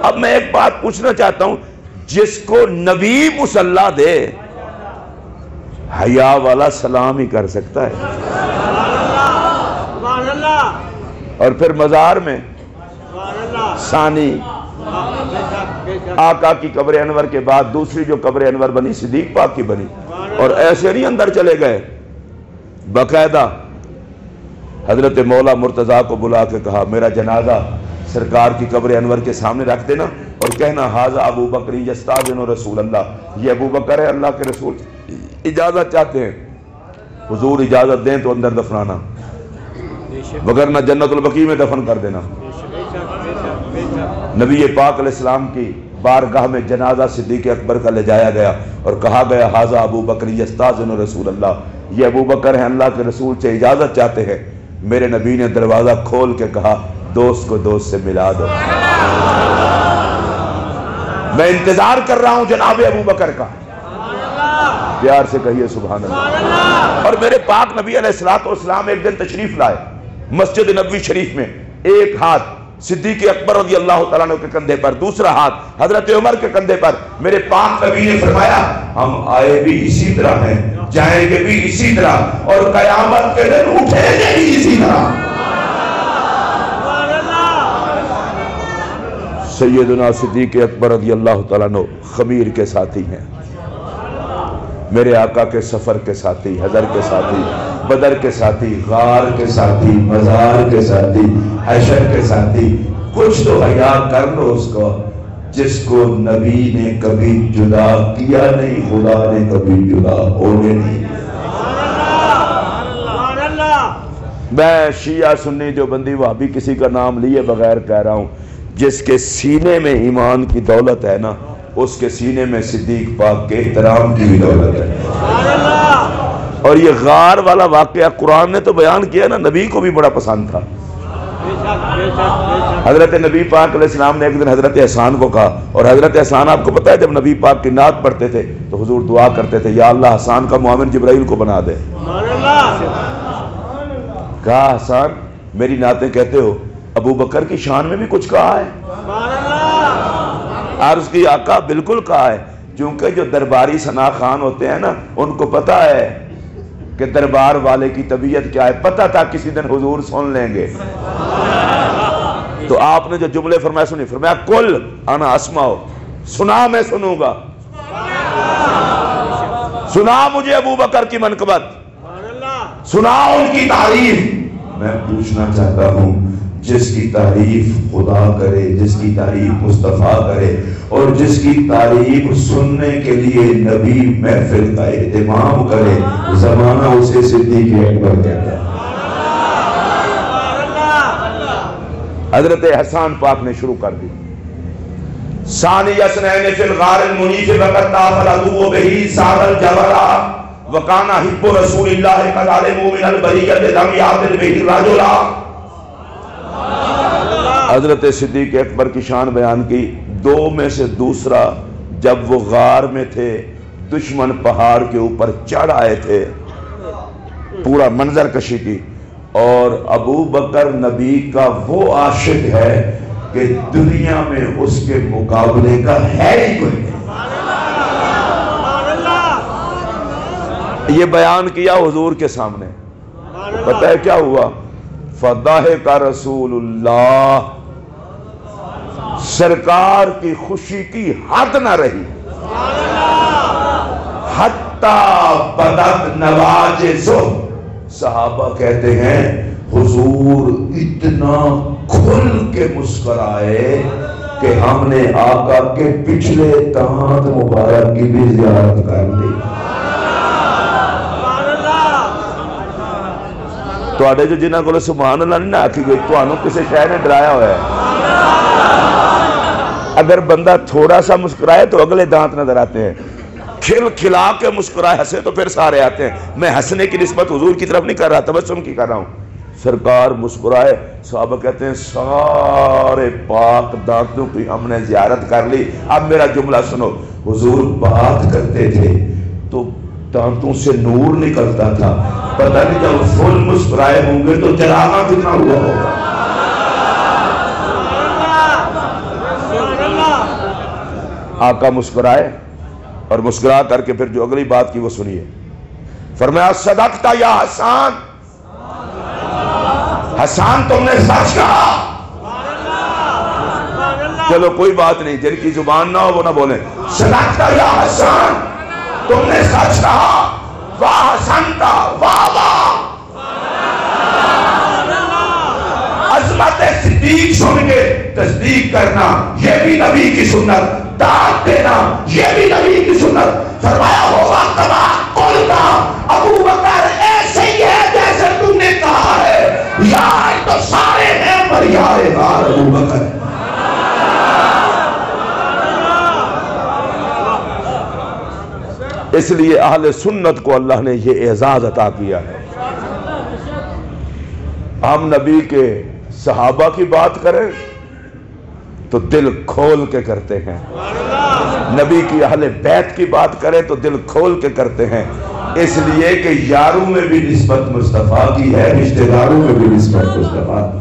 اب میں ایک بات پوچھنا چاہتا ہوں، جس کو نبی مصلی دے حیا والا سلام ہی کر سکتا ہے، اور پھر مزار میں ثانی آقا کی قبر انور کے بعد دوسری جو قبر انور بنی صدیق پاک کی بنی، اور ایسے نہیں اندر چلے گئے، باقاعدہ حضرت مولا مرتضیٰ کو بلا کے کہا میرا جنازہ سرکار کی قبر انور کے سامنے رکھ دینا اور کہنا ھذا ابو بکر یستاذن رسول اللہ، یہ ابو بکر ہے اللہ کے رسول اجازت چاہتے ہیں، حضور اجازت دیں تو اندر دفنانا، وگرنہ جنت البقیع میں دفن کر دینا۔ نبی پاک علیہ السلام کی بارگاہ میں جنازہ صدیق اکبر کا لے جایا گیا اور کہا گیا ھذا ابو بکر یستاذن رسول اللہ، یہ ابو بکر ہیں اللہ کے رسول سے اجازت چاہتے ہیں۔ میرے نبی نے دروازہ کھول کے کہا دوست کو دوست سے ملا دو، میں انتظار کر رہا ہوں جناب ابو بکر کا، پیار سے کہیے سبحان اللہ۔ اور میرے پاک نبی علیہ السلام ایک دن تشریف لائے مسجد نبوی شریف میں، ایک ہاتھ صدیق اکبر رضی اللہ تعالیٰ عنہ کے کندھے پر، دوسرا ہاتھ حضرت عمر کے کندھے پر۔ میرے پاک نبی نے فرمایا ہم آئے بھی اسی طرح ہیں، جائیں گے بھی اسی طرح، اور قیامت کے دن اٹھیں گے بھی اسی طرح۔ سیدنا صدیق اکبر رضی اللہ تعالیٰ عنہ خمیر کے ساتھی ہیں، میرے آقا کے سفر کے ساتھی، حضر کے ساتھی، بدر کے ساتھی، غار کے ساتھی، مزار کے ساتھی، حشر کے ساتھی۔ کچھ تو حیا کر لو اس کو، جس کو نبی نے کبھی جدا کیا نہیں، خدا نے کبھی جدا ہونے نہیں دیا۔ میں شیعہ سنی دیوبندی وہابی کسی کا نام لیے بغیر کہہ رہا ہوں، جس کے سینے میں ایمان کی دولت ہے نا، اس کے سینے میں صدیق پاک کے احترام کی بھی دولت ہے۔ اور یہ غار والا واقعہ قرآن نے تو بیان کیا نا، نبی کو بھی بڑا پسند تھا۔ حضرت نبی پاک علیہ السلام نے ایک دن حضرت احسان کو کہا، اور حضرت احسان آپ کو پتہ ہے جب نبی پاک کی نعت پڑھتے تھے تو حضور دعا کرتے تھے یا اللہ حسان کا معاون جبرائیل کو بنا دے۔ کہا حسان میری نعتیں کہتے ہو، ابو بکر کی شان میں بھی کچھ کہا ہے؟ عرض کی آقا بالکل کہا ہے، کیونکہ جو درباری ثنا خان ہوتے ہیں نا ان کو پتہ ہے کہ دربار والے کی طبیعت کیا ہے، پتہ تھا کسی دن حضور سن لیں گے۔ تو آپ نے جو جملے فرمایا سنی، فرمایا کل انا اسمعو، سنا میں سنوں گا، سنا مجھے ابو بکر کی منقبت، سنا ان کی تعریف۔ میں پوچھنا چاہتا ہوں جس کی تعریف خدا کرے، جس کی تعریف مصطفیٰ کرے، اور جس کی تعریف سننے کے لیے نبی محفل کا اہتمام کرے، زمانہ اسے صدیق اکبر کہتا ہے۔ حضرت حسان پاک نے شروع کر دی، ثانی اثنین فی الغار المنیف وقد طاف العدو بہ سار الجبل وکان حب رسول اللہ قد علموا من البریۃ لم یعدل بہ رجلا۔ حضرت صدیق اکبر کی شان بیان کی۔ دو میں سے دوسرا، جب وہ غار میں تھے دشمن پہاڑ کے اوپر چڑھ آئے تھے، پورا منظر کشی کی، اور ابو بکر نبی کا وہ عاشق ہے کہ دنیا میں اس کے مقابلے کا ہے ہی کوئی نہیں۔ یہ بیان کیا حضور کے سامنے، پتہ ہے کیا ہوا؟ فضحک رسول اللہ، سرکار کی خوشی کی حد نہ رہی، حتی بدت نواجزہ، صحابہ کہتے ہیں حضور اتنا کھل کے مسکرائے کہ ہم نے آقا کے پچھلے دانت مبارک کی بھی زیارت کر لی۔ تو آڑے جو جنہاں کو سبحان اللہ نہیں آکھی گئی، تو آنوں کسے شہر نے ڈرایا ہویا ہے۔ اگر بندہ تھوڑا سا مسکرائے تو اگلے دانت نظر آتے ہیں، کھل کھلا کے مسکرائے ہنسے تو پھر سارے آتے ہیں۔ میں ہنسنے کی نسبت حضور کی طرف نہیں کر رہا، تبسم کی کر رہا ہوں۔ سرکار مسکرائے، صحابہ کہتے ہیں سارے پاک دانتوں کی ہم نے زیارت کر لی۔ اب میرا جملہ سنو، حضور بات کرتے تھے تو دانتوں سے نور نکلتا تھا، پتہ نہیں جب فل مسکرائے ہوں گے تو چراغاں کتنا ہوا ہوگا۔ آقا مسکرائے اور مسکرا کر کے پھر جو اگلی بات کی وہ سنیے. فرمایا صدقتا یا حسان، حسان تم نے سچ کہا. چلو کوئی بات نہیں، جن کی زبان نہ ہو وہ نہ بولیں. صدقتا یا حسان، تم نے سچ کہا. واہ حسنتا، واہ واہ. عظمت صدیق سن کے تصدیق کرنا یہ بھی نبی کی سنت، داد دینا یہ بھی نبی کی سنت. فرمایا ہوگا کما قلتا، ابو بکر ایسے ہی ہے جیسے تم نے کہا ہے. یار تو سارے ہیں پر یار غار ابو بکر. اس لیے اہل سنت کو اللہ نے یہ اعزاز عطا کیا ہے. ہم نبی کے صحابہ کی بات کریں تو دل کھول کے کرتے ہیں، نبی کی اہل بیت کی بات کریں تو دل کھول کے کرتے ہیں. اس لیے کہ یاروں میں بھی نسبت مصطفیٰ کی ہے، رشتہ داروں میں بھی نسبت مصطفیٰ کی.